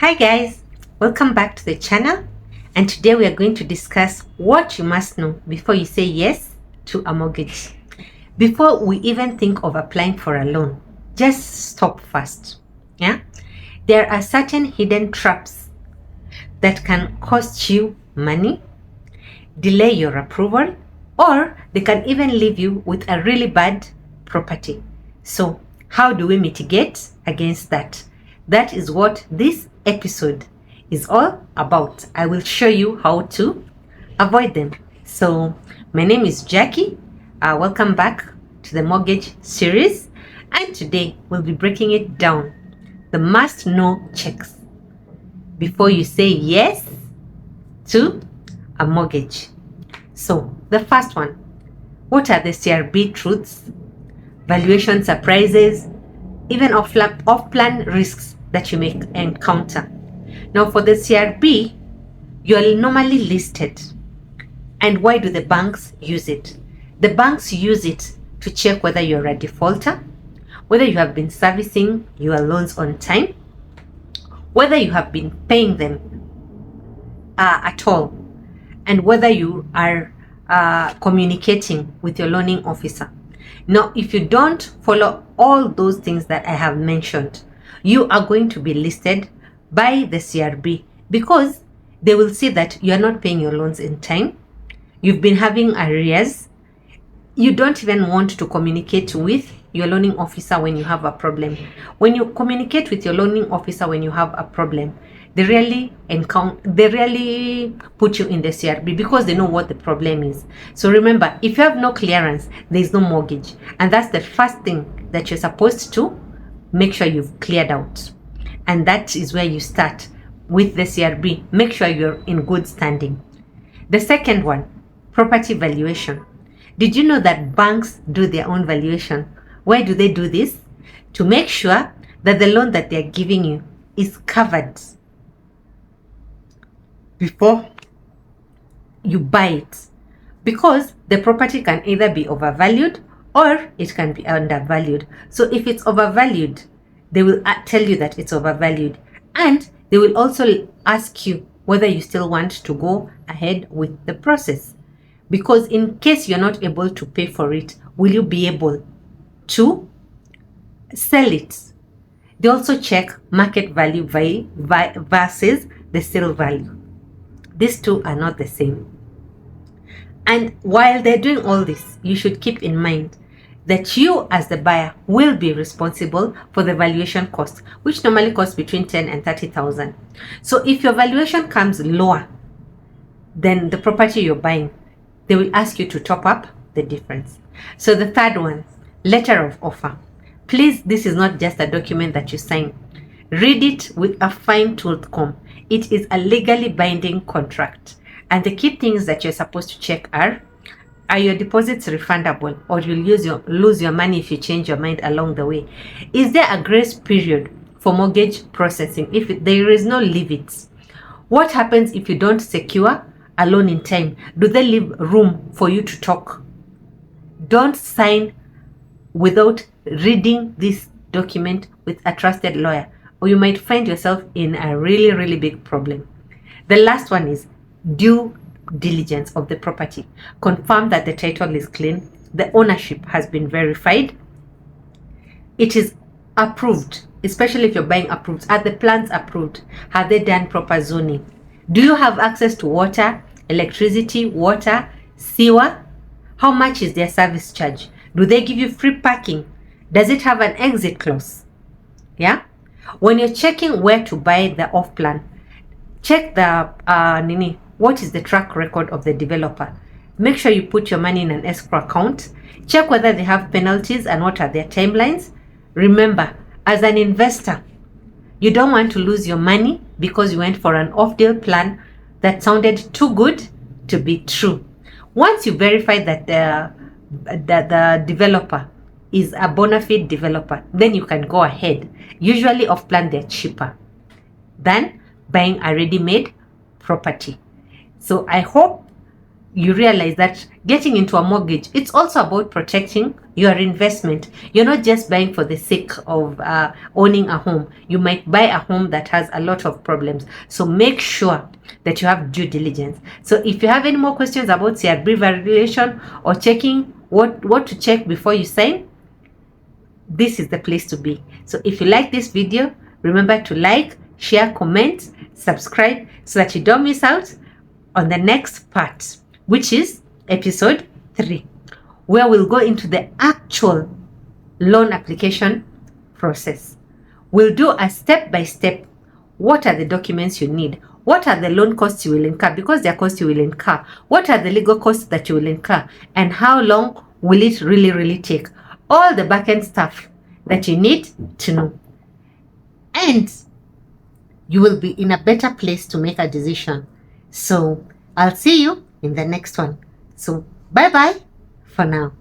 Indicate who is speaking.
Speaker 1: Hi guys, welcome back to the channel, and today we are going to discuss what you must know before you say yes to a mortgage. Before we even think of applying for a loan, just stop first. Yeah, there are certain hidden traps that can cost you money, delay your approval, or they can even leave you with a really bad property. So how do we mitigate against that? That is what this episode is all about. I will show you how to avoid them. So my name is Jackie. Welcome back to the mortgage series, and today we'll be breaking it down, the must know checks before you say yes to a mortgage. So the first one, what are the CRB truths, valuation surprises, even off-plan risks that you may encounter? Now for the CRB, you're normally listed. And why do the banks use it? The banks use it to check whether you're a defaulter, whether you have been servicing your loans on time, whether you have been paying them at all, and whether you are communicating with your loaning officer. Now, if you don't follow all those things that I have mentioned, you are going to be listed by the CRB because they will see that you are not paying your loans in time. You've been having arrears. You don't even want to communicate with your loaning officer when you have a problem. When you communicate with your loaning officer when you have a problem, they really put you in the CRB because they know what the problem is. So remember, if you have no clearance, there is no mortgage. And that's the first thing that you're supposed to make sure you've cleared out. And that is where you start with the CRB. Make sure you're in good standing. The second one, property valuation. Did you know that banks do their own valuation? Why do they do this? To make sure that the loan that they're giving you is covered before you buy it, because the property can either be overvalued or it can be undervalued. So if it's overvalued, they will tell you that it's overvalued, and they will also ask you whether you still want to go ahead with the process, because in case you're not able to pay for it, will you be able to sell it? They also check market value versus the sale value. These two are not the same. And while they're doing all this, you should keep in mind that you as the buyer will be responsible for the valuation cost, which normally costs between 10 and 30,000. So if your valuation comes lower than the property you're buying, they will ask you to top up the difference. So the third one, letter of offer. Please, this is not just a document that you sign. Read it with a fine-tooth comb. It is a legally binding contract. And the key things that you're supposed to check are your deposits refundable, or you'll lose your money if you change your mind along the way? Is there a grace period for mortgage processing? If there is no, leave it. What happens if you don't secure a loan in time? Do they leave room for you to talk? Don't sign without reading this document with a trusted lawyer, or you might find yourself in a really, really big problem. The last one is due diligence of the property. Confirm that the title is clean, the ownership has been verified, it is approved, especially if you're buying approved. Are the plans approved? Have they done proper zoning? Do you have access to water, electricity, water, sewer? How much is their service charge? Do they give you free parking? Does it have an exit clause? Yeah. When you're checking where to buy the off-plan, check the what is the track record of the developer. Make sure you put your money in an escrow account. Check whether they have penalties and what are their timelines. Remember, as an investor, you don't want to lose your money because you went for an off-deal plan that sounded too good to be true. Once you verify that the developer is a bona fide developer, then you can go ahead. Usually off-plan, they're cheaper than buying a ready-made property. So I hope you realize that getting into a mortgage, it's also about protecting your investment. You're not just buying for the sake of owning a home. You might buy a home that has a lot of problems. So make sure that you have due diligence. So if you have any more questions about CRB valuation or checking what to check before you sign, this is the place to be. So if you like this video, remember to like, share, comment, subscribe so that you don't miss out on the next part, which is episode 3, where we'll go into the actual loan application process. We'll do a step-by-step. What are the documents you need? What are the loan costs you will incur? Because they're costs you will incur. What are the legal costs that you will incur? And how long will it really take? All the back-end stuff that you need to know. And you will be in a better place to make a decision. So I'll see you in the next one. So bye-bye for now.